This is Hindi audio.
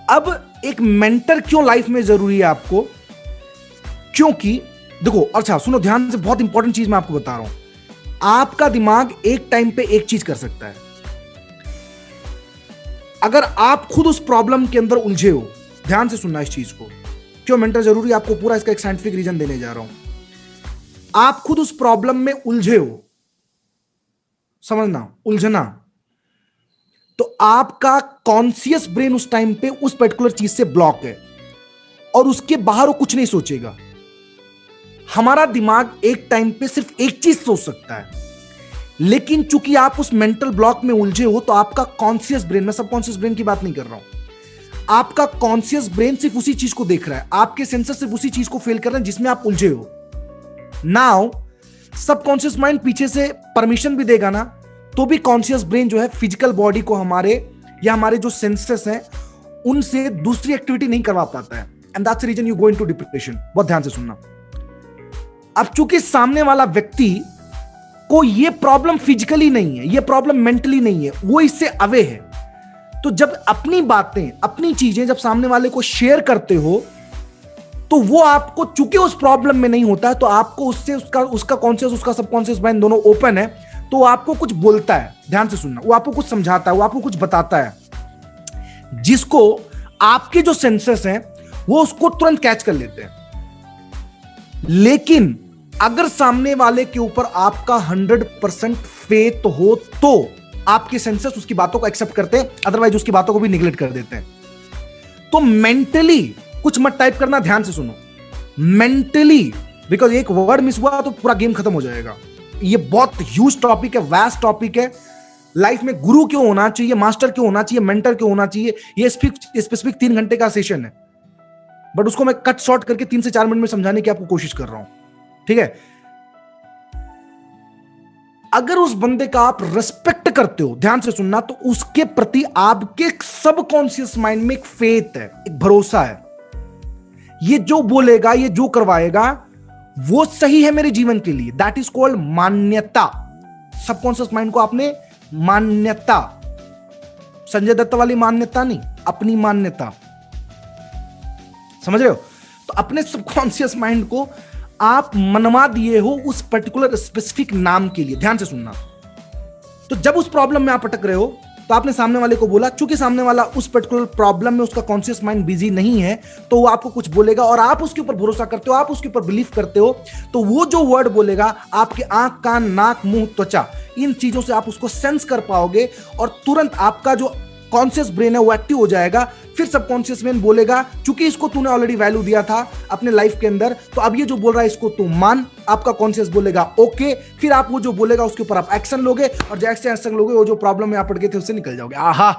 अब एक मेंटर क्यों लाइफ में जरूरी है आपको? क्योंकि देखो, अच्छा सुनो ध्यान से, बहुत इंपॉर्टेंट चीज मैं आपको बता रहा हूं। आपका दिमाग एक टाइम पे एक चीज कर सकता है। अगर आप खुद उस प्रॉब्लम के अंदर उलझे हो, ध्यान से सुनना इस चीज को, क्यों मेंटर जरूरी है आपको पूरा इसका एक साइंटिफिक रीजन देने जा रहा हूं। आप खुद उस प्रॉब्लम में उलझे हो, समझना, उलझना, तो आपका कॉन्शियस ब्रेन उस टाइम पे उस पर्टिकुलर चीज से ब्लॉक है और उसके बाहर वो कुछ नहीं सोचेगा। हमारा दिमाग एक टाइम पे सिर्फ एक चीज सोच सकता है, लेकिन चूंकि आप उस मेंटल ब्लॉक में उलझे हो तो आपका कॉन्शियस ब्रेन, मैं सबकॉन्शियस ब्रेन की बात नहीं कर रहा हूं, आपका कॉन्शियस ब्रेन सिर्फ उसी चीज को देख रहा है, आपके सेंसर सिर्फ उसी चीज को फेल कर रहे हैं जिसमें आप उलझे हो। नाउ सबकॉन्शियस माइंड पीछे से परमिशन भी देगा ना, तो भी कॉन्शियस ब्रेन जो है फिजिकल बॉडी को हमारे या हमारे जो सेंसेस हैं उनसे दूसरी एक्टिविटी नहीं करवा पाता है, and that's the reason you go into depression. बहुत ध्यान से सुनना। अब चूंकि सामने वाला व्यक्ति को ये प्रॉब्लम फिजिकली नहीं है, ये प्रॉब्लम मेंटली नहीं है, वो इससे अवे है, तो जब अपनी बातें, अपनी चीजें जब सामने वाले को शेयर करते हो तो वो आपको, चूंकि उस प्रॉब्लम में नहीं होता है, तो आपको उससे उसका कॉन्शियस, उसका सबकॉन्शियस माइंड दोनों ओपन है, तो वो आपको कुछ बोलता है। ध्यान से सुनना, वो आपको कुछ समझाता है, वो आपको कुछ बताता है जिसको आपके जो सेंसेस हैं वो उसको तुरंत कैच कर लेते हैं। लेकिन अगर सामने वाले के ऊपर आपका 100% फेथ हो तो आपके सेंसेस उसकी बातों को एक्सेप्ट करते हैं, अदरवाइज उसकी बातों को भी निगलेक्ट कर देते हैं। तो मेंटली कुछ मत टाइप करना, ध्यान से सुनो। मेंटली, बिकॉज एक वर्ड मिस हुआ तो पूरा गेम खत्म हो जाएगा। ये बहुत ह्यूज टॉपिक है, वास्ट टॉपिक है। लाइफ में गुरु क्यों होना चाहिए, मास्टर क्यों होना चाहिए, मेंटर क्यों होना चाहिए, ये स्पेसिफिक 3 घंटे का सेशन है, बट उसको मैं कट शॉर्ट करके 3 से 4 मिनट में समझाने की आपको कोशिश कर रहा हूं, ठीक है। अगर उस बंदे का आप रिस्पेक्ट करते हो, ध्यान से सुनना, तो उसके प्रति आपके सबकॉन्शियस माइंड में एक फेथ है, एक भरोसा है, ये जो बोलेगा, ये जो करवाएगा वो सही है मेरे जीवन के लिए। दैट इज कॉल्ड मान्यता। सबकॉन्शियस माइंड को आपने मान्यता, संजय दत्त वाली मान्यता नहीं, अपनी मान्यता, समझ रहे हो? तो अपने सबकॉन्शियस माइंड को आप मनवा दिए हो उस पर्टिकुलर स्पेसिफिक नाम के लिए। ध्यान से सुनना। तो जब उस प्रॉब्लम में आप अटक रहे हो तो आपने सामने वाले को बोला, चूंकि सामने वाला उस पर्टिकुलर प्रॉब्लम में उसका कॉन्शियस माइंड बिजी नहीं है, तो वो आपको कुछ बोलेगा और आप उसके ऊपर भरोसा करते हो, आप उसके ऊपर बिलीव करते हो, तो वो जो वर्ड बोलेगा आपके आंख, कान, नाक, मुंह, त्वचा, इन चीजों से आप उसको सेंस कर पाओगे और तुरंत आपका जो कॉन्शियस ब्रेन है वो एक्टिव हो जाएगा। फिर सबकॉन्शियस ब्रेन बोलेगा, चूंकि इसको तूने ऑलरेडी वैल्यू दिया था अपने लाइफ के अंदर, तो अब ये जो बोल रहा है इसको तू मान। आपका कॉन्शियस बोलेगा ओके, फिर आप वो जो बोलेगा उसके ऊपर आप एक्शन लोगे, और जैसे एक्शन लोगे वो जो प्रॉब्लम में आप पड़ गए थे उससे निकल जाओगे। आहा,